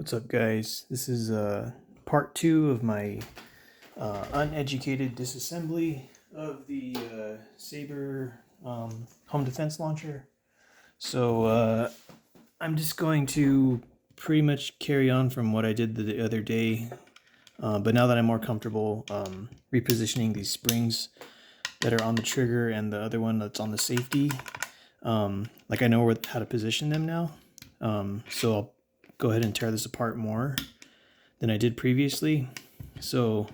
What's up, guys? This is part 2 of my uneducated disassembly of the Sabre home defense launcher. So I'm just going to pretty much carry on from what I did the other day, but now that I'm more comfortable repositioning these springs that are on the trigger and the other one that's on the safety, like I know how to position them now. So I'll go ahead and tear this apart more than I did previously. So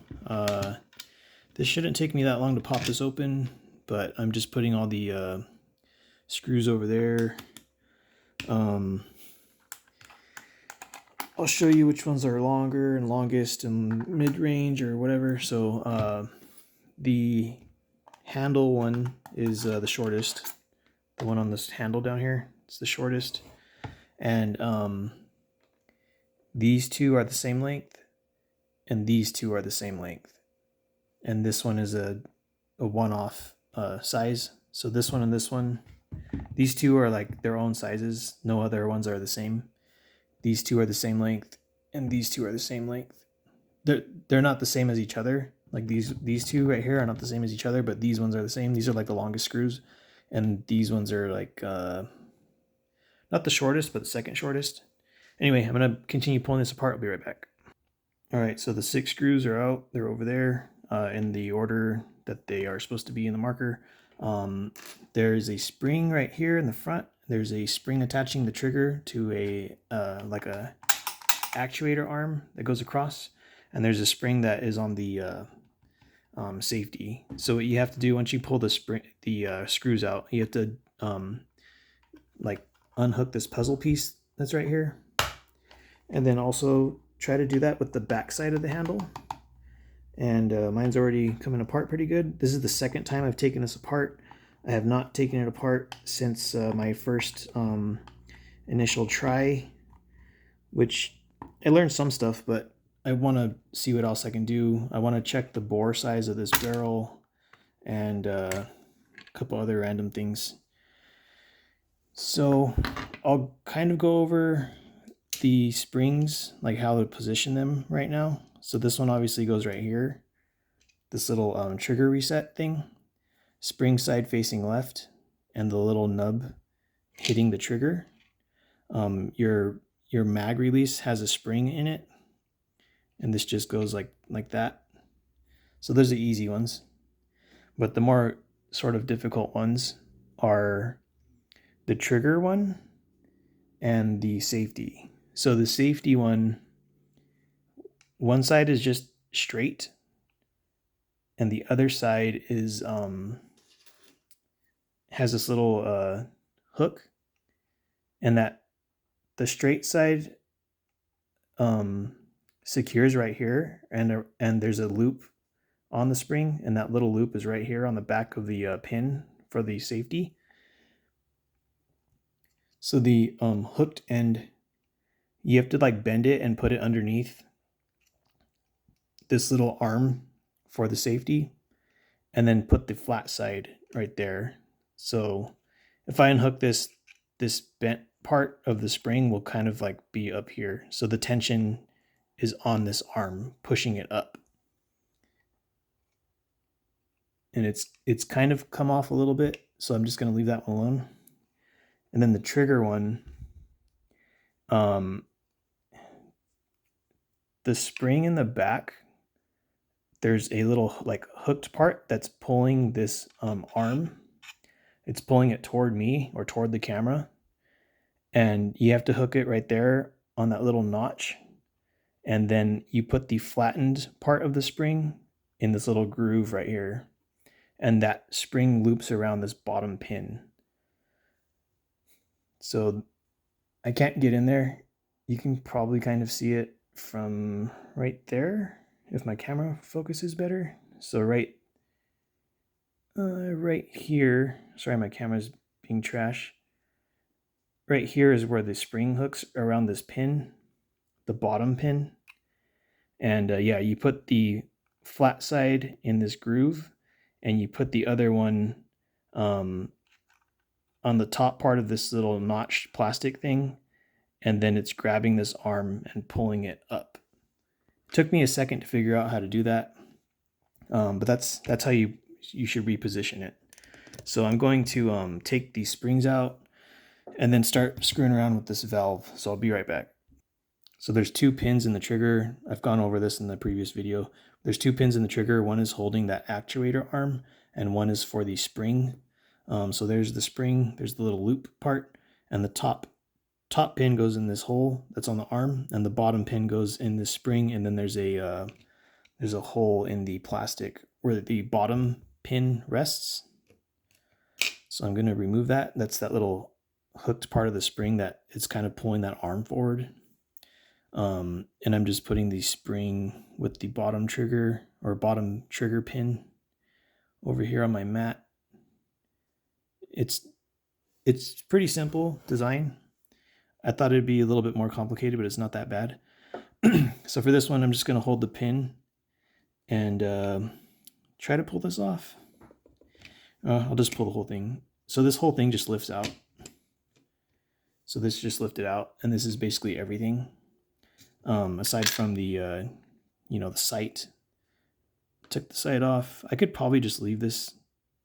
this shouldn't take me that long to pop this open, but I'm just putting all the screws over there. I'll show you which ones are longer and longest and mid-range or whatever. So the handle one is the shortest. The one on this handle down here, it's the shortest. And these two are the same length, and these two are the same length. And this one is a one-off size. So this one and this one, these two are like their own sizes. No other ones are the same. These two are the same length, and these two are the same length. They're not the same as each other. Like these two right here are not the same as each other, but these ones are the same. These are like the longest screws, and these ones are like not the shortest, but the second shortest. Anyway, I'm gonna continue pulling this apart. I'll be right back. All right, so the 6 screws are out. They're over there in the order that they are supposed to be in the marker. There's a spring right here in the front. There's a spring attaching the trigger to a like a actuator arm that goes across, and there's a spring that is on the safety. So what you have to do once you pull the screws out, you have to like unhook this puzzle piece that's right here, and then also try to do that with the back side of the handle. And mine's already coming apart pretty good. This is the second time I've taken this apart. I have not taken it apart since my first initial try, which I learned some stuff, but I want to see what else I can do. I want to check the bore size of this barrel and a couple other random things. So I'll kind of go over the springs, like how to position them right now. So this one obviously goes right here. This little trigger reset thing, spring side facing left, and the little nub hitting the trigger. Your mag release has a spring in it, and this just goes like that. So those are the easy ones, but the more sort of difficult ones are the trigger one and the safety. So the safety one side is just straight, and the other side is has this little hook, and that the straight side secures right here, and there's a loop on the spring, and that little loop is right here on the back of the pin for the safety. So the hooked end, you have to like bend it and put it underneath this little arm for the safety, and then put the flat side right there. So if I unhook this bent part of the spring will kind of like be up here. So the tension is on this arm pushing it up. And it's kind of come off a little bit, so I'm just going to leave that one alone. And then the trigger one, the spring in the back, there's a little like hooked part that's pulling this arm. It's pulling it toward me or toward the camera, and you have to hook it right there on that little notch, and then you put the flattened part of the spring in this little groove right here, and that spring loops around this bottom pin. So I can't get in there. You can probably kind of see it from right there if my camera focuses better. So right here, sorry, my camera's being trash. Right here is where the spring hooks around this pin, the bottom pin. And yeah, you put the flat side in this groove, and you put the other one on the top part of this little notched plastic thing, and then it's grabbing this arm and pulling it up. It took me a second to figure out how to do that, but that's how you should reposition it. So I'm going to take these springs out and then start screwing around with this valve. So I'll be right back. So there's 2 pins in the trigger. I've gone over this in the previous video. There's 2 pins in the trigger. One is holding that actuator arm and one is for the spring. So there's the spring, there's the little loop part, and the top pin goes in this hole that's on the arm, and the bottom pin goes in this spring, and then there's a hole in the plastic where the bottom pin rests. So I'm going to remove that. That's that little hooked part of the spring that it's kind of pulling that arm forward. And I'm just putting the spring with the bottom trigger pin over here on my mat. It's pretty simple design. I thought it'd be a little bit more complicated, but it's not that bad. So for this one, I'm just going to hold the pin and try to pull this off. I'll just pull the whole thing. So this whole thing just lifts out. So this just lifted out, and this is basically everything. Aside from the, the sight. Took the sight off. I could probably just leave this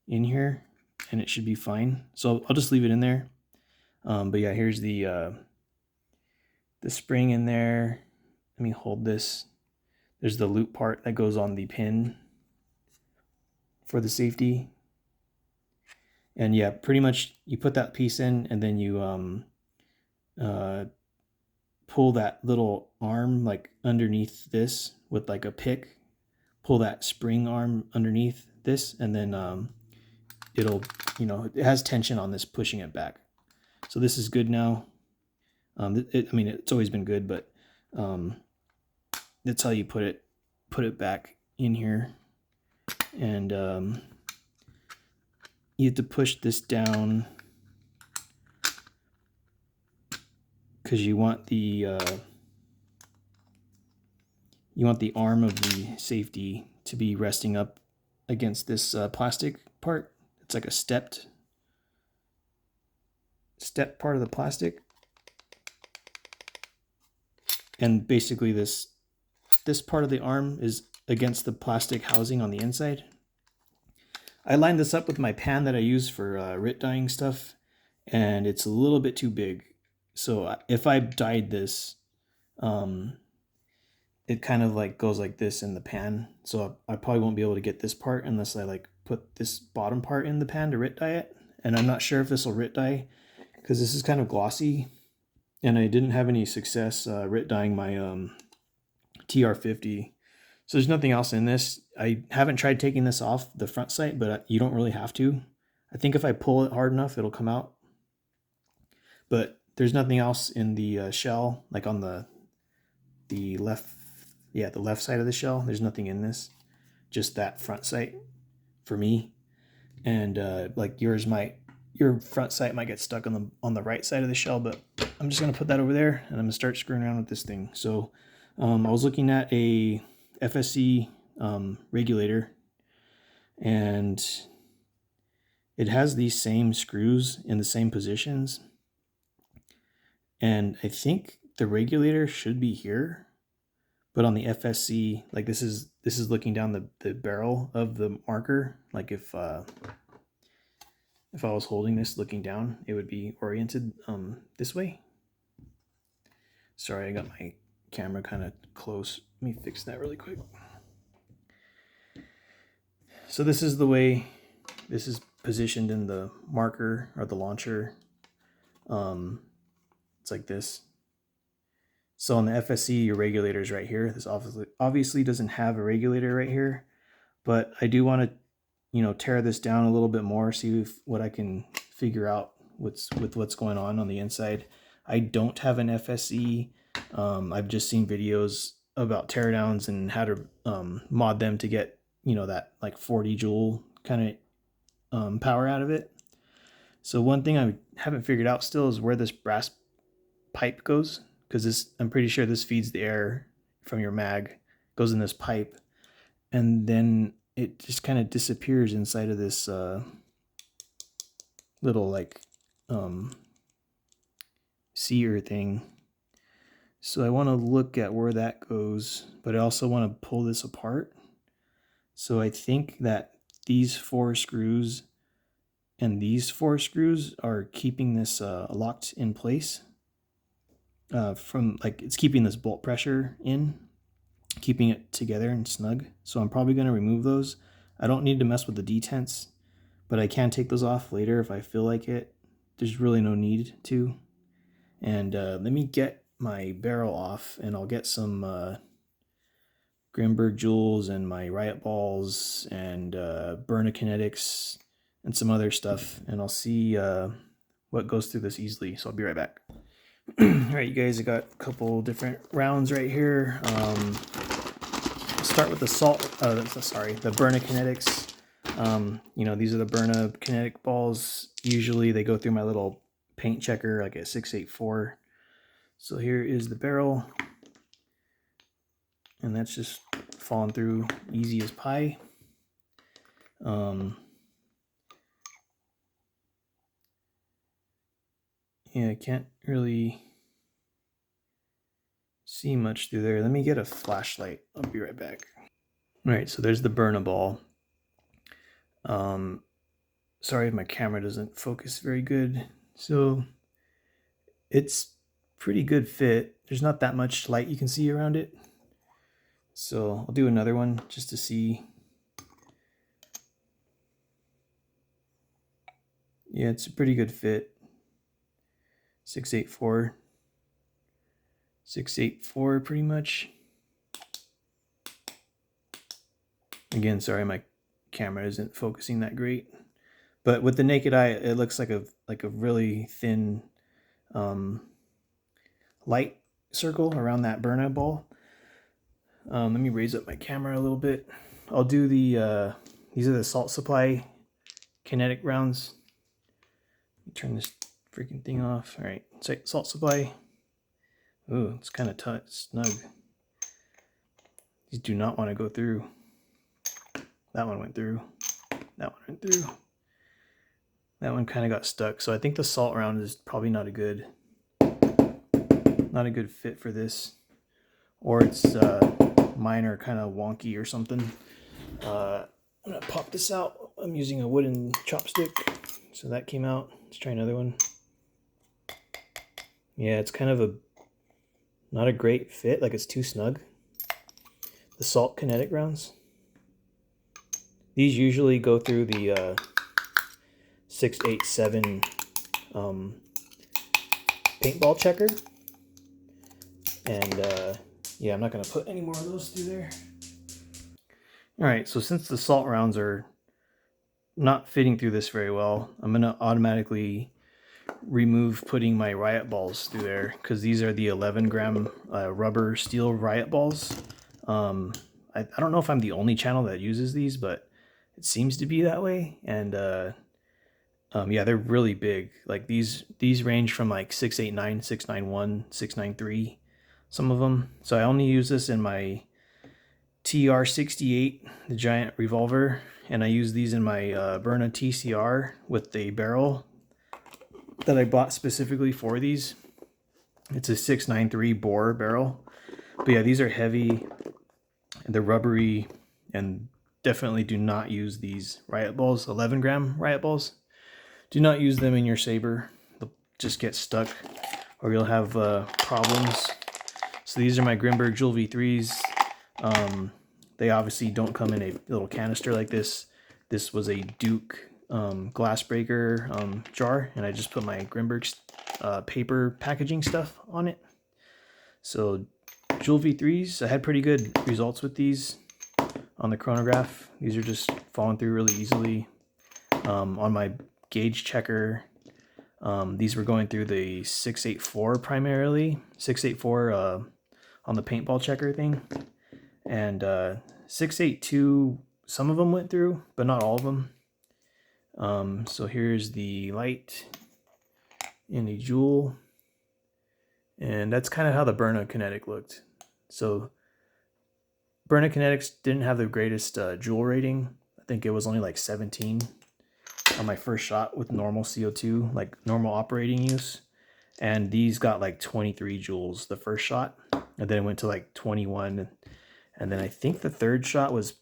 in here and it should be fine. So I'll just leave it in there. But yeah, here's the spring in there. Let me hold this. There's the loop part that goes on the pin for the safety. And yeah, pretty much you put that piece in and then you pull that little arm like underneath this with like a pick. Pull that spring arm underneath this, and then it'll, it has tension on this pushing it back. So this is good now. It's always been good, but that's how you put it back in here. And you have to push this down because you want the arm of the safety to be resting up against this plastic part. It's like a stepped part of the plastic. And basically this part of the arm is against the plastic housing on the inside. I lined this up with my pan that I use for RIT dyeing stuff, and it's a little bit too big. So if I dyed this, it kind of like goes like this in the pan. So I probably won't be able to get this part unless I like put this bottom part in the pan to RIT dye it. And I'm not sure if this will RIT dye because this is kind of glossy, and I didn't have any success RIT dyeing my TR50. So there's nothing else in this. I haven't tried taking this off the front sight, but you don't really have to. I think if I pull it hard enough, it'll come out. But there's nothing else in the shell, like on the left, the left side of the shell. There's nothing in this, just that front sight for me. And like your front sight might get stuck on the right side of the shell, but I'm just gonna put that over there and I'm gonna start screwing around with this thing. So I was looking at a FSC regulator, and it has these same screws in the same positions, and I think the regulator should be here, but on the FSC, like this is looking down the barrel of the marker. Like if I was holding this looking down, it would be oriented this way. Sorry, I got my camera kind of close. Let me fix that really quick. So this is the way this is positioned in the marker or the launcher. It's like this. So on the FSC, your regulator is right here. This obviously doesn't have a regulator right here, but I do want to, tear this down a little bit more, see what I can figure out with what's going on the inside. I don't have an FSC. I've just seen videos about teardowns and how to mod them to get that like 40 joule kind of power out of it. So one thing I haven't figured out still is where this brass pipe goes, because I'm pretty sure this feeds the air from your mag, goes in this pipe, and then it just kind of disappears inside of this little like sear thing. So I want to look at where that goes, but I also want to pull this apart. So I think that these 4 screws and these 4 screws are keeping this locked in place. From like, it's keeping this bolt pressure in, keeping it together and snug. So I'm probably going to remove those. I don't need to mess with the detents, but I can take those off later if I feel like it. There's really no need to. And let me get my barrel off, and I'll get some Grimberg jewels and my riot balls and Burna kinetics and some other stuff, and I'll see what goes through this easily. So I'll be right back. All right, you guys, I got a couple different rounds right here. Start with the the Burna kinetics. You know, these are the Burna kinetic balls. Usually they go through my little paint checker, like a 684. So here is the barrel, and that's just falling through easy as pie. Yeah, I can't really see much through there. Let me get a flashlight. I'll be right back. All right, so there's the Burna ball. Sorry if my camera doesn't focus very good. So it's pretty good fit. There's not that much light you can see around it. So I'll do another one just to see. Yeah, it's a pretty good fit. 684. 684 pretty much. Again, sorry my camera isn't focusing that great. But with the naked eye, it looks like a really thin light circle around that Burna ball. Let me raise up my camera a little bit. I'll do the these are the salt supply kinetic rounds. Let me turn this freaking thing off. All right, salt supply. Ooh, it's kind of snug. These do not want to go through. That one went through. That one went through. That one kind of got stuck. So I think the salt round is probably not a good fit for this. Or it's mine are kind of wonky or something. I'm gonna pop this out. I'm using a wooden chopstick. So that came out. Let's try another one. Yeah, it's kind of not a great fit, like it's too snug. The salt kinetic rounds. These usually go through the 687 paintball checker. And yeah, I'm not going to put any more of those through there. Alright, so since the salt rounds are not fitting through this very well, I'm going to automatically remove putting my riot balls through there, because these are the 11-gram rubber steel riot balls. I don't know if I'm the only channel that uses these, but it seems to be that way. And yeah, they're really big. Like these range from like 689, 691, 693, some of them. So I only use this in my TR68, the giant revolver, and I use these in my Burna TCR with the barrel that I bought specifically for these. It's a 693 bore barrel. But yeah, these are heavy, they're rubbery, and definitely do not use these riot balls, 11-gram riot balls. Do not use them in your Sabre. They'll just get stuck, or you'll have problems. So these are my Grimberg Jewel V3s. They obviously don't come in a little canister like this. This was a Duke glass breaker jar, and I just put my Grimberg paper packaging stuff on it. So Jewel V3s, I had pretty good results with these on the chronograph. These are just falling through really easily. On my gauge checker, these were going through the 684 primarily. 684 on the paintball checker thing. And 682, some of them went through, but not all of them. So here's the light in a jewel. And that's kind of how the Burna kinetic looked. So Burna kinetics didn't have the greatest jewel rating. I think it was only like 17 on my first shot with normal CO2, like normal operating use. and these got like 23 joules the first shot, and then it went to like 21, and then I think the third shot was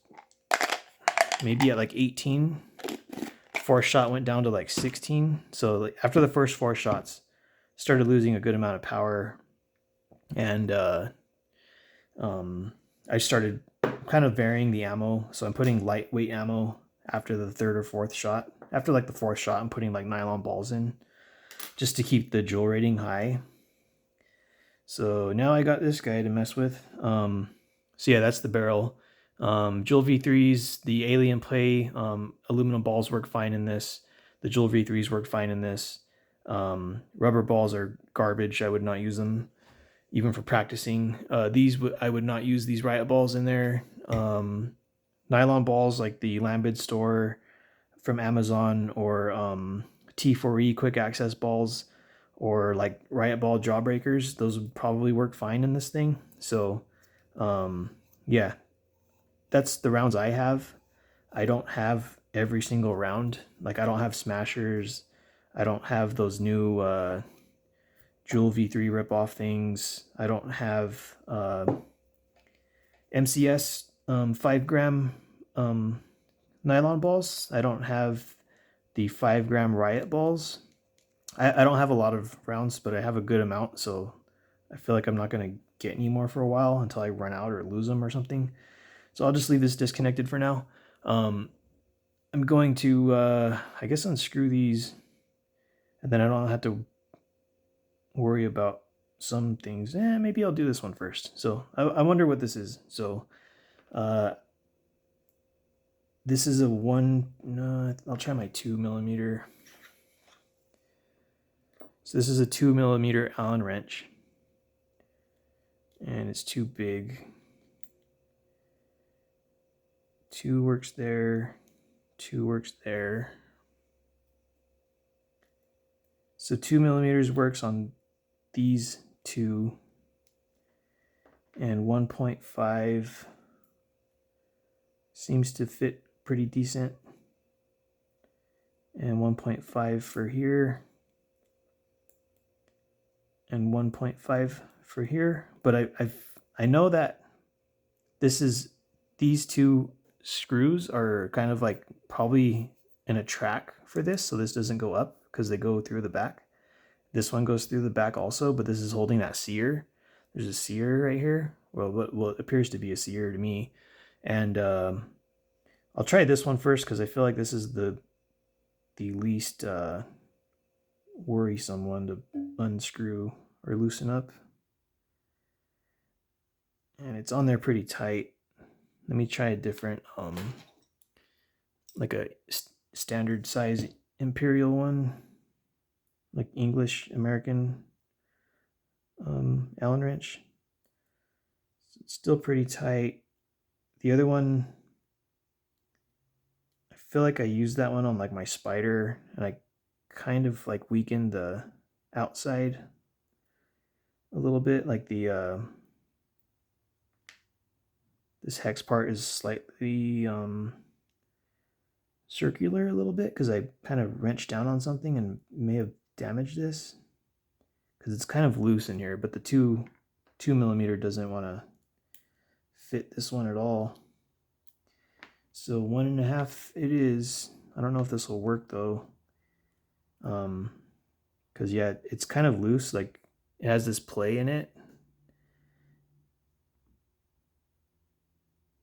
maybe at like 18. Fourth shot went down to like 16. So like after the first 4 shots, started losing a good amount of power, and I started kind of varying the ammo. So I'm putting lightweight ammo after the third or fourth shot. After like the fourth shot, I'm putting like nylon balls in just to keep the joule rating high. So now I got this guy to mess with. So yeah, that's the barrel. Joule V3s, the alien play, aluminum balls work fine in this. The Joule V3s work fine in this. Rubber balls are garbage. I would not use them even for practicing. I would not use these riot balls in there. Nylon balls like the Lambid store from Amazon, or T4E quick access balls, or like riot ball jawbreakers, those would probably work fine in this thing. So yeah, that's the rounds I have. I don't have every single round. Like I don't have smashers. I don't have those new Joule V3 ripoff things. I don't have MCS 5-gram nylon balls. I don't have the 5-gram riot balls. I don't have a lot of rounds, but I have a good amount, so I feel like I'm not going to get any more for a while until I run out or lose them or something. So I'll just leave this disconnected for now. I'm going to, I guess, unscrew these, and then I don't have to worry about some things. Maybe I'll do this one first. So I wonder what this is. So this is a no, I'll try my 2mm. So this is a 2mm Allen wrench, and it's too big. 2 works there, 2 works there. So 2mm works on these 2, and 1.5 seems to fit pretty decent, and 1.5 for here, and 1.5 for here. But I know that these 2 screws are kind of like probably in a track for this, so this doesn't go up because they go through the back. This one goes through the back also, but this is holding that sear. There's a sear right here. Well, it appears to be a sear to me. And I'll try this one first because I feel like this is the least worrisome one to unscrew or loosen up. And it's on there pretty tight. Let me try a different, like a standard size Imperial one, like English American Allen wrench. It's still pretty tight. The other one, I feel like I used that one on like my Spider, and I kind of like weakened the outside a little bit. Like the this hex part is slightly circular a little bit because I kind of wrenched down on something and may have damaged this because it's kind of loose in here, but the 2mm doesn't want to fit this one at all. So 1.5 it is. I don't know if this will work though, because yeah, it's kind of loose. Like it has this play in it.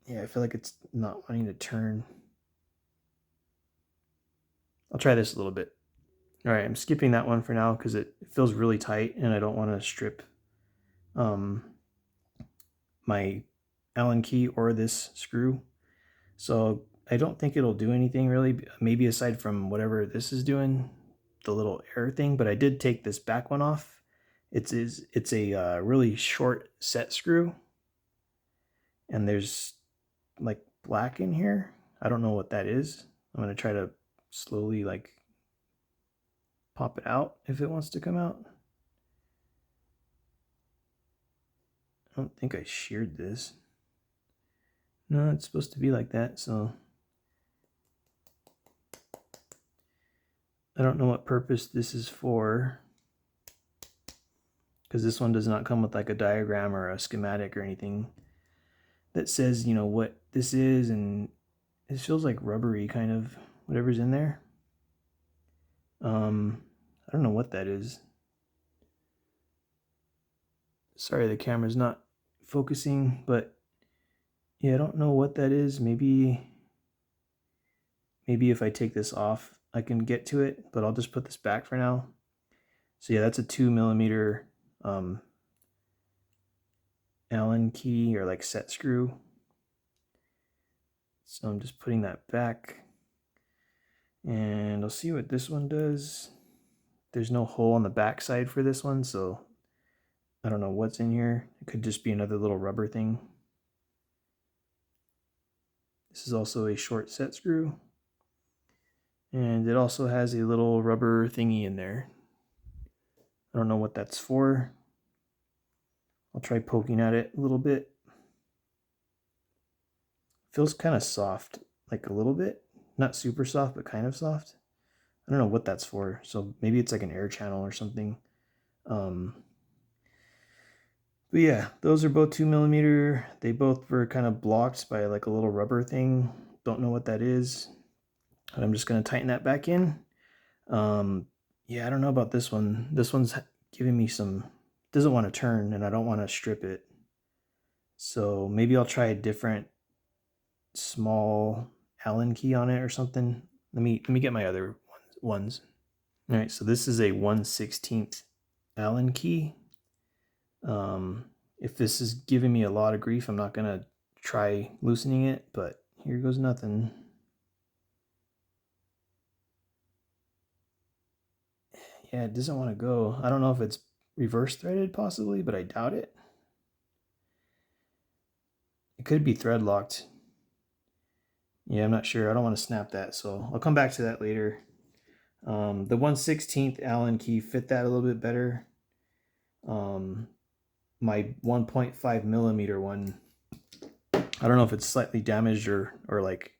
Yeah, I feel like it's not wanting to turn. I'll try this a little bit. All right, I'm skipping that one for now because it feels really tight and I don't want to strip my Allen key or this screw. So I don't think it'll do anything really, maybe aside from whatever this is doing, the little air thing, but I did take this back one off. It's a really short set screw, and there's like black in here. I don't know what that is. I'm going to try to slowly like pop it out if it wants to come out. I don't think I sheared this. No, it's supposed to be like that, so I don't know what purpose this is for. because this one does not come with like a diagram or a schematic or anything that says, you know, what this is, and it feels like rubbery kind of whatever's in there. I don't know what that is. Sorry, the camera's not focusing, but yeah, I don't know what that is. Maybe if I take this off, I can get to it, but I'll just put this back for now. So yeah, that's a 2mm Allen key, or like set screw. So I'm just putting that back, and I'll see what this one does. There's no hole on the back side for this one, so I don't know what's in here. It could just be another little rubber thing. This is also a short set screw, and it also has a little rubber thingy in there. I don't know what that's for. I'll try poking at it a little bit. Feels kind of soft, like a little bit. Not super soft, but kind of soft. I don't know what that's for. So maybe it's like an air channel or something. But yeah, those are both 2mm. They both were kind of blocked by like a little rubber thing. Don't know what that is. But I'm just going to tighten that back in. Yeah, I don't know about this one. This one's giving me some, doesn't want to turn, and I don't want to strip it. So maybe I'll try a different small Allen key on it or something. Let me get my other ones. All right, so this is a 1/16 Allen key. If this is giving me a lot of grief, I'm not gonna try loosening it, but here goes nothing. Yeah, it doesn't want to go. I don't know if it's reverse threaded possibly, but I doubt it. It could be thread locked. Yeah, I'm not sure. I don't want to snap that, so I'll come back to that later. The 1/16 Allen key fit that a little bit better. My 1.5mm one, I don't know if it's slightly damaged or like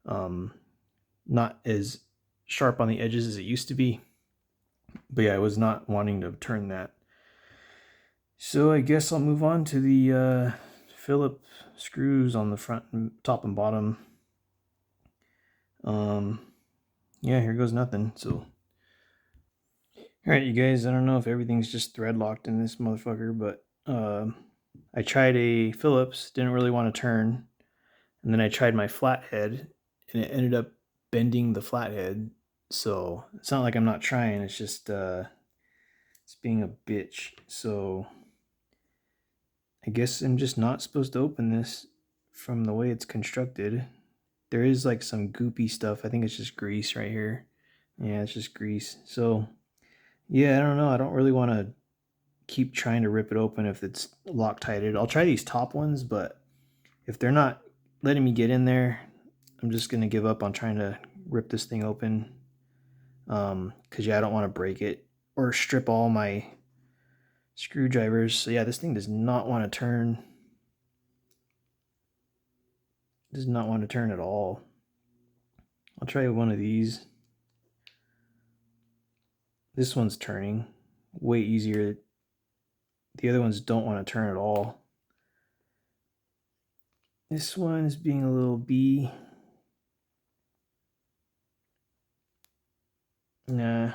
not as sharp on the edges as it used to be. But yeah, I was not wanting to turn that. So I guess I'll move on to the Phillips screws on the front and top and bottom. Yeah, here goes nothing. So all right, you guys, I don't know if everything's just thread locked in this motherfucker, but I tried a Phillips, didn't really want to turn, and then I tried my flathead, and it ended up bending the flathead. So it's not like I'm not trying, it's just it's being a bitch. So I guess I'm just not supposed to open this from the way it's constructed. There is like some goopy stuff. I think it's just grease right here. Yeah, it's just grease. So yeah, I don't know. I don't really want to keep trying to rip it open if it's Loctited. I'll try these top ones, but if they're not letting me get in there, I'm just going to give up on trying to rip this thing open. Because yeah, I don't want to break it or strip all my screwdrivers. So yeah, this thing does not want to turn. Does not want to turn at all. I'll try one of these. This one's turning way easier. The other ones don't want to turn at all. This one is being a little bee. Nah.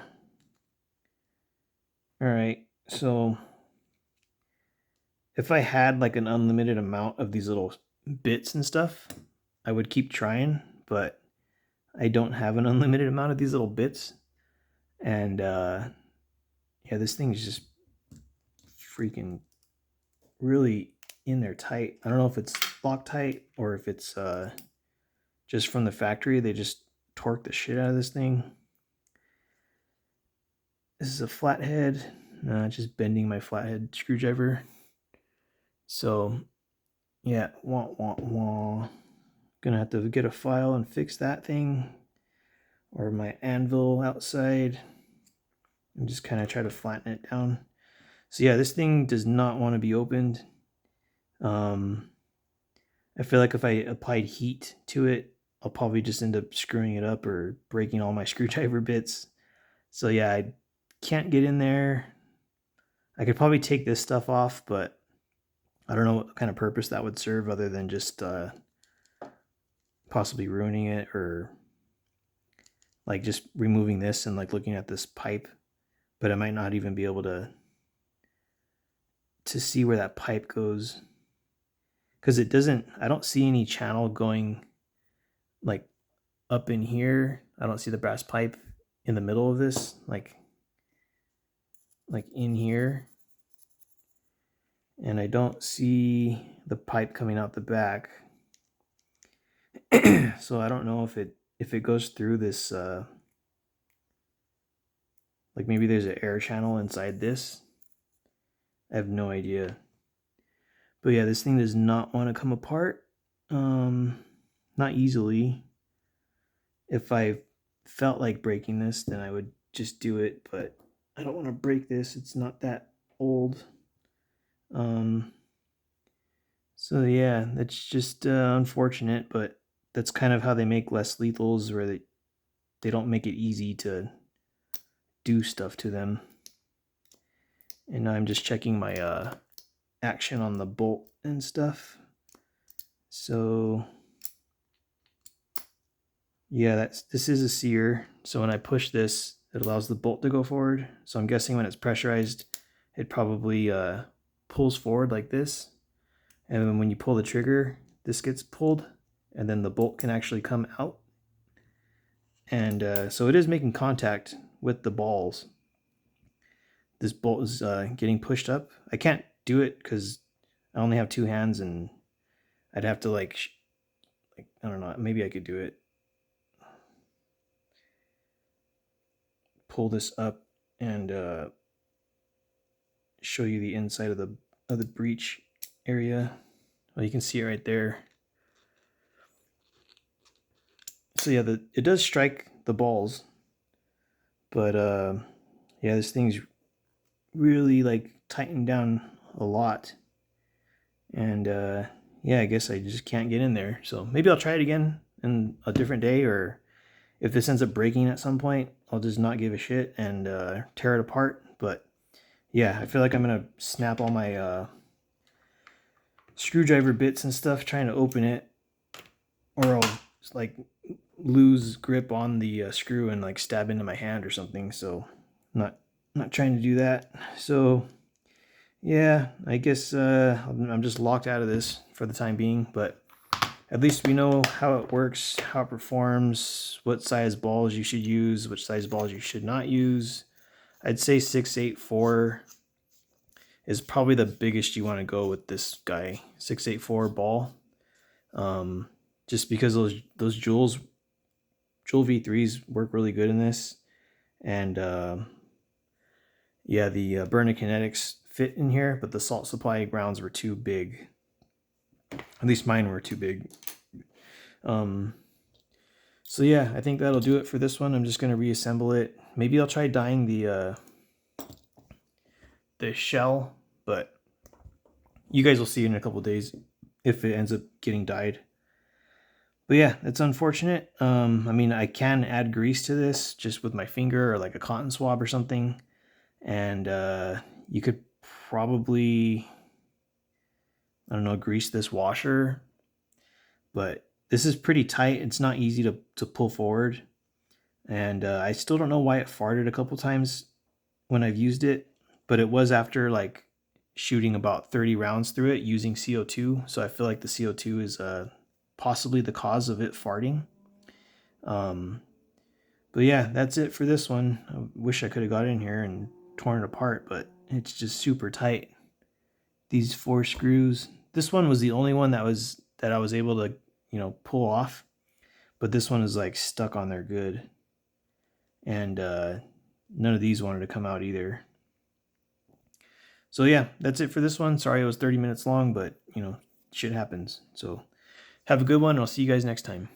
All right. So if I had like an unlimited amount of these little bits and stuff, I would keep trying, but I don't have an unlimited amount of these little bits. And yeah, this thing is just freaking really in there tight. I don't know if it's Loctite or if it's just from the factory. They just torque the shit out of this thing. This is a flathead. Just bending my flathead screwdriver. So yeah, wah wah wah. Gonna have to get a file and fix that thing, or my anvil outside, and just kind of try to flatten it down. So yeah, this thing does not want to be opened. I feel like if I applied heat to it, I'll probably just end up screwing it up or breaking all my screwdriver bits. So yeah, I can't get in there. I could probably take this stuff off, but I don't know what kind of purpose that would serve other than just possibly ruining it, or like just removing this and like looking at this pipe. But I might not even be able to see where that pipe goes, because it doesn't, I don't see any channel going like up in here. I don't see the brass pipe in the middle of this, like in here. And I don't see the pipe coming out the back. So I don't know if it goes through this, like maybe there's an air channel inside this. I have no idea. But yeah, this thing does not want to come apart. Not easily. If I felt like breaking this, then I would just do it, but I don't want to break this. It's not that old. So yeah, that's just unfortunate, but that's kind of how they make less lethals, where they don't make it easy to do stuff to them. And now I'm just checking my action on the bolt and stuff. So yeah, this is a sear. So when I push this, it allows the bolt to go forward. So I'm guessing when it's pressurized, it probably pulls forward like this. And then when you pull the trigger, this gets pulled, and then the bolt can actually come out. And so it is making contact with the balls. This bolt is getting pushed up. I can't do it because I only have two hands, and I'd have to like I don't know, maybe I could do it. Pull this up and show you the inside of the breech area. Well, you can see it right there. So yeah, it does strike the balls, but yeah, this thing's really like tightened down a lot, and yeah, I guess I just can't get in there. So maybe I'll try it again in a different day, or if this ends up breaking at some point, I'll just not give a shit and tear it apart. But yeah, I feel like I'm gonna snap all my screwdriver bits and stuff trying to open it, or I'll like lose grip on the screw and like stab into my hand or something. So I'm not trying to do that. So yeah, I guess I'm just locked out of this for the time being, but at least we know how it works, how it performs, what size balls you should use, which size balls you should not use. I'd say 684 is probably the biggest you want to go with this guy, 684 ball. Just because those Joule V3s work really good in this, and yeah, the Burner Kinetics fit in here, but the salt supply grounds were too big. At least mine were too big. So yeah, I think that'll do it for this one. I'm just gonna reassemble it. Maybe I'll try dyeing the shell, but you guys will see in a couple days if it ends up getting dyed. But yeah, it's unfortunate. I mean, I can add grease to this just with my finger or like a cotton swab or something, and you could probably, I don't know, grease this washer, but this is pretty tight. It's not easy to pull forward, and I still don't know why it farted a couple times when I've used it, but it was after like shooting about 30 rounds through it using CO2, so I feel like the CO2 is possibly the cause of it farting. But yeah, that's it for this one. I wish I could have got in here and torn it apart, but it's just super tight. These 4 screws. This one was the only one that I was able to, pull off, but this one is like stuck on there good, and none of these wanted to come out either. So yeah, that's it for this one. Sorry it was 30 minutes long, but shit happens. So have a good one, and I'll see you guys next time.